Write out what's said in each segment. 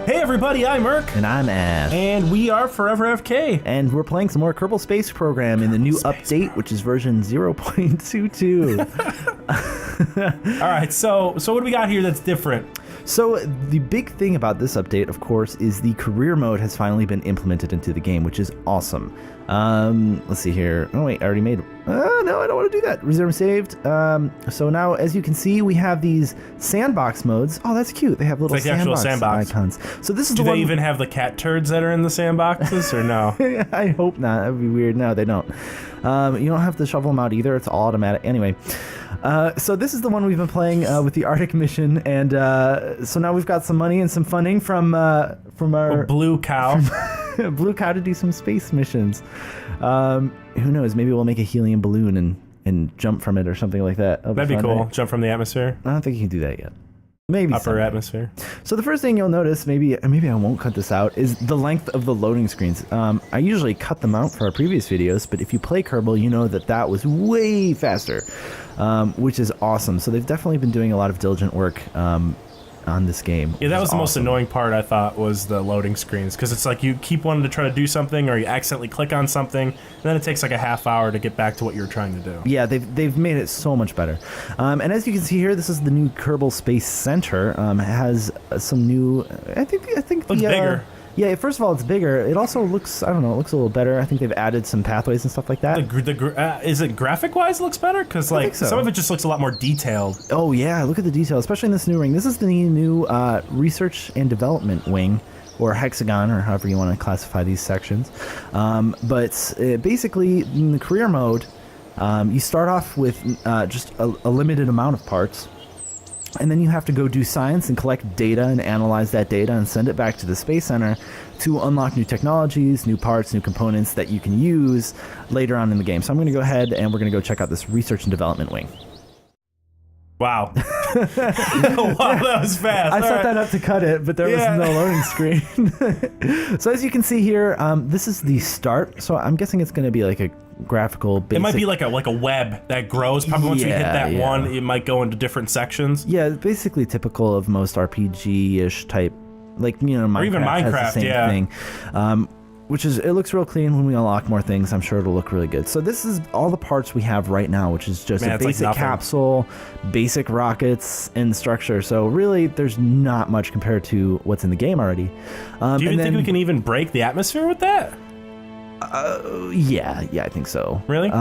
Hey everybody, I'm Merc. And I'm Ash. And we are ForeverAFK. And we're playing some more Kerbal Space Program in the new update, which is version 0.22. Alright, so what do we got here that's different? So the big thing about this update, of course, is the career mode has finally been implemented into the game, which is awesome. Let's see here. Oh wait, I already made... no, I don't want to do that. Resume saved. So now, as you can see, we have these sandbox modes. Oh, that's cute. They have little sandbox icons. So this is do they even have the cat turds that are in the sandboxes, or no? I hope not. That would be weird. No, they don't. You don't have to shovel them out either. It's all automatic. Anyway, so this is the one we've been playing with the Arctic mission, and so now we've got some money and some funding from our Blue Cow. Blue Cow to do some space missions. Who knows? Maybe we'll make a helium balloon and jump from it or something like that. That'd be cool. Right? Jump from the atmosphere. I don't think you can do that yet. Maybe upper atmosphere. So the first thing you'll notice, maybe I won't cut this out, is the length of the loading screens. I usually cut them out for our previous videos, but if you play Kerbal, you know that was way faster, which is awesome. So they've definitely been doing a lot of diligent work on this game. Yeah, that was the most annoying part, I thought, was the loading screens, because it's like you keep wanting to try to do something, or you accidentally click on something, and then it takes like a half hour to get back to what you were trying to do. Yeah, they've made it so much better. And as you can see here, this is the new Kerbal Space Center. It has some new... I think looks bigger. Yeah, first of all, it's bigger. It also looks, I don't know, it looks a little better. I think they've added some pathways and stuff like that. Is it graphic-wise it looks better? Because like some of it just looks a lot more detailed. Oh yeah, look at the detail, especially in this new ring. This is the new research and development wing, or hexagon, or however you want to classify these sections. But basically, in the career mode, you start off with just a limited amount of parts. And then you have to go do science and collect data and analyze that data and send it back to the Space Center to unlock new technologies, new parts, new components that you can use later on in the game. So I'm going to go ahead and we're going to go check out this research and development wing. Wow. Wow, that was fast. I set that up to cut it, but there was no loading screen. So as you can see here, this is the start. So I'm guessing it's going to be like a graphical basic... It might be like a web that grows. Probably once you hit that one, it might go into different sections. Yeah, basically typical of most RPG-ish type, like, you know, Minecraft, or even Minecraft, has the same thing. Which is, it looks real clean. When we unlock more things, I'm sure it'll look really good. So this is all the parts we have right now, which is just a basic capsule, basic rockets, and structure. So really, there's not much compared to what's in the game already. Do you think we can even break the atmosphere with that? Yeah, I think so. Really?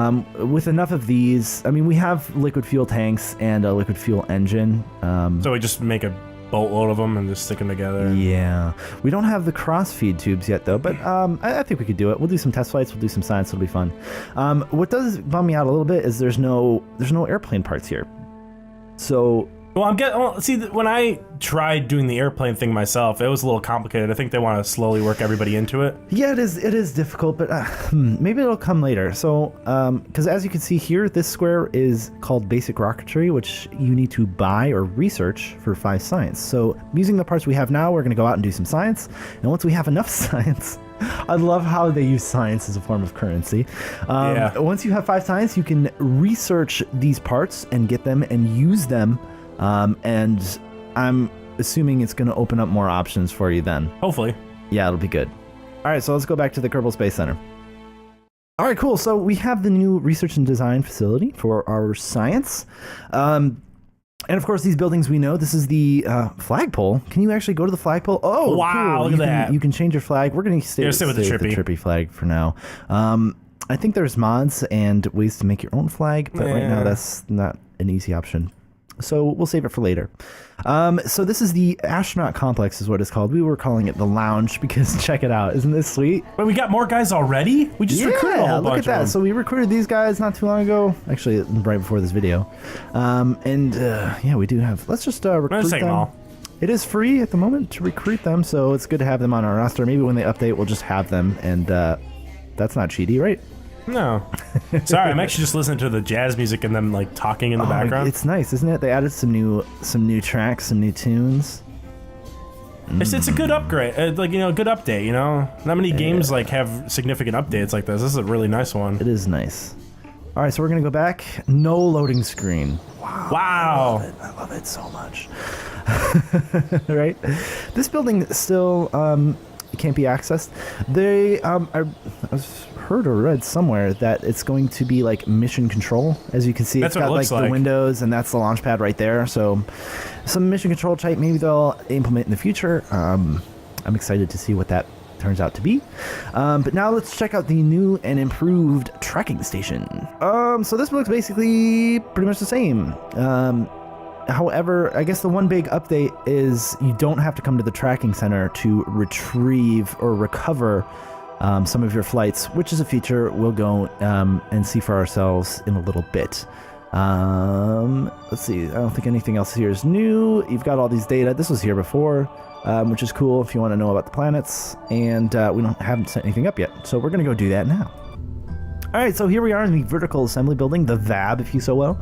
With enough of these, I mean, we have liquid fuel tanks and a liquid fuel engine. So we just make a boatload of them and just stick them together. Yeah, we don't have the cross-feed tubes yet though, but I think we could do it. We'll do some test flights, we'll do some science, it'll be fun. What does bum me out a little bit is there's no airplane parts here. So see, when I tried doing the airplane thing myself, it was a little complicated. I think they want to slowly work everybody into it. Yeah, it is difficult, but maybe it'll come later. So, because as you can see here, this square is called basic rocketry, which you need to buy or research for 5 science. So, using the parts we have now, we're going to go out and do some science. And once we have enough science, I love how they use science as a form of currency. Once you have 5 science, you can research these parts and get them and use them. And I'm assuming it's going to open up more options for you then. Hopefully. Yeah, it'll be good. All right, so let's go back to the Kerbal Space Center. All right, cool. So we have the new research and design facility for our science. And of course, these buildings we know. This is the flagpole. Can you actually go to the flagpole? Oh, wow, cool. Look at that. You can change your flag. We're going to stay with the trippy flag for now. I think there's mods and ways to make your own flag, but right now that's not an easy option. So we'll save it for later. So this is the astronaut complex is what it's called. We were calling it the lounge because check it out. Isn't this sweet? Wait, we got more guys already? We just recruited a whole bunch of them. Look at that. So we recruited these guys not too long ago. Actually, right before this video. Yeah, we do have... Let's just recruit them. All. It is free at the moment to recruit them, so it's good to have them on our roster. Maybe when they update, we'll just have them, and that's not cheaty, right? No. Sorry, I'm actually just listening to the jazz music and them like talking in the background. It's nice, isn't it? They added some new tracks, some new tunes. It's a good upgrade, like, you know, a good update, you know? Not many games like have significant updates like this. This is a really nice one. It is nice. All right, so we're gonna go back. No loading screen. Wow. I love it so much. Right? This building still can't be accessed. They I heard or read somewhere that it's going to be like mission control. As you can see, That's it's got what it looks like the windows, and that's the launch pad right there. So some mission control type maybe they'll implement in the future. I'm excited to see what that turns out to be. But now let's check out the new and improved tracking station. So this looks basically pretty much the same. However, I guess the one big update is you don't have to come to the tracking center to retrieve or recover some of your flights, which is a feature we'll go and see for ourselves in a little bit. Let's see. I don't think anything else here is new. You've got all these data. This was here before, which is cool if you want to know about the planets. And we haven't set anything up yet, so we're going to go do that now. All right, so here we are in the vertical assembly building, the VAB, if you so will.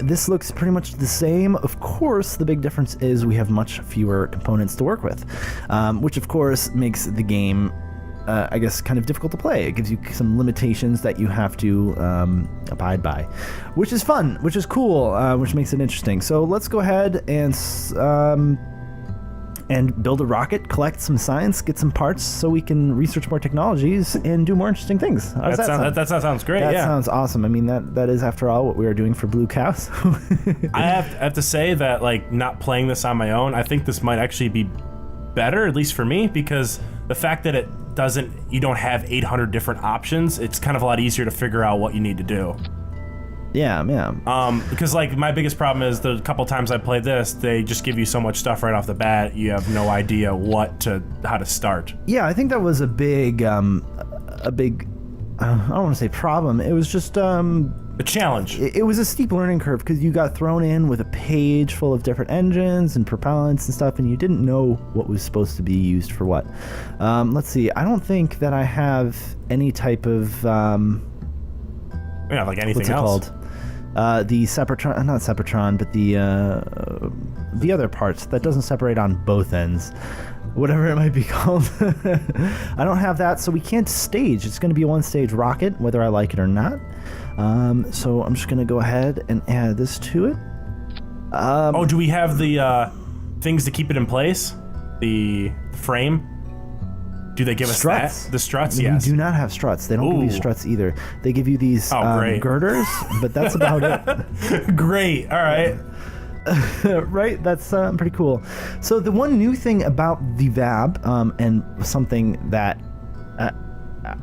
This looks pretty much the same. Of course, the big difference is we have much fewer components to work with, which of course makes the game, I guess, kind of difficult to play. It gives you some limitations that you have to abide by, which is fun, which is cool, which makes it interesting. So let's go ahead and build a rocket, collect some science, get some parts so we can research more technologies and do more interesting things. How does that sound? That sounds great, That yeah. sounds awesome. I mean, that is, after all, what we are doing for Blue Cows. I have to say that, like, not playing this on my own, I think this might actually be better, at least for me, because the fact that you don't have 800 different options, it's kind of a lot easier to figure out what you need to do. Yeah. Because, like, my biggest problem is the couple times I played this, they just give you so much stuff right off the bat, you have no idea how to start. Yeah, I think that was a big, I don't want to say problem. It was just a challenge. It was a steep learning curve because you got thrown in with a page full of different engines and propellants and stuff, and you didn't know what was supposed to be used for what. Let's see. I don't think that I have any type of Yeah, like anything what's it else. called? The Sepratron, not Sepratron, but the other parts that doesn't separate on both ends, whatever it might be called. I don't have that, so we can't stage. It's going to be a one-stage rocket, whether I like it or not. So I'm just going to go ahead and add this to it. Do we have the things to keep it in place? The frame? Do they give struts. us that? The struts, yes. We do not have struts. They don't give you struts either. They give you these girders, but that's about it. Great. All right. Right? That's pretty cool. So the one new thing about the VAB, and something that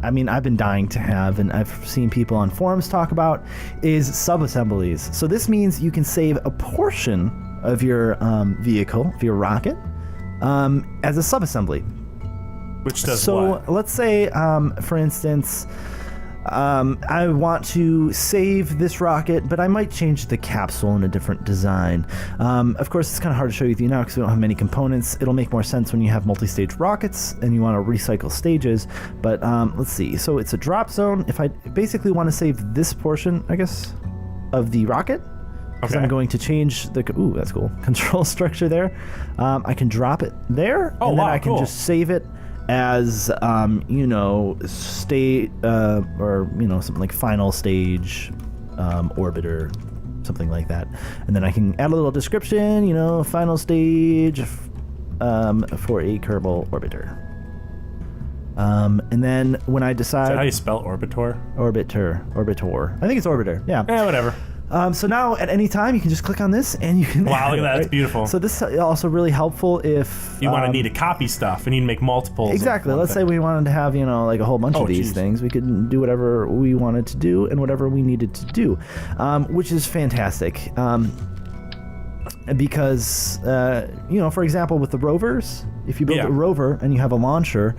I mean, I've been dying to have, and I've seen people on forums talk about, is sub-assemblies. So this means you can save a portion of your vehicle, of your rocket, as a sub-assembly. Which does so what? Let's say, for instance, I want to save this rocket, but I might change the capsule in a different design. Of course, it's kind of hard to show you now because we don't have many components. It'll make more sense when you have multi-stage rockets and you want to recycle stages. But let's see. So it's a drop zone. If I basically want to save this portion, I guess, of the rocket, because I'm going to change the that's cool, control structure there. I can drop it there, and then I can just save it as state or something like final stage orbiter, something like that, and then I can add a little description, final stage for a Kerbal orbiter. And then when I decide, Is that how you spell orbitor? Orbiter. I think it's orbiter. Yeah. Whatever. So now at any time you can just click on this and you can. Wow, look at that! Right? It's beautiful. So this is also really helpful if you want to need to copy stuff and you need to make multiples. Exactly. Let's say we wanted to have like a whole bunch of these things. We could do whatever we wanted to do and whatever we needed to do, which is fantastic. Because for example, with the rovers, if you build a rover and you have a launcher,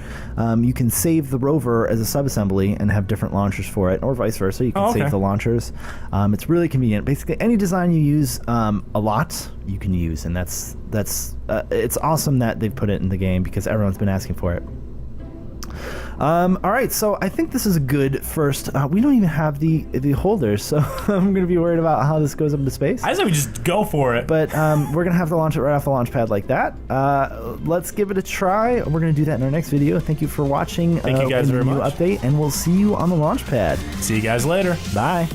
you can save the rover as a subassembly and have different launchers for it, or vice versa. You can save the launchers. It's really convenient. Basically, any design you use a lot, you can use, and that's it's awesome that they've put it in the game because everyone's been asking for it. All right, so I think this is a good first. We don't even have the holders, so I'm going to be worried about how this goes up into space. I say we just go for it. But we're going to have to launch it right off the launch pad like that. Let's give it a try. We're going to do that in our next video. Thank you for watching. Thank you guys very much. Update, and we'll see you on the launch pad. See you guys later. Bye.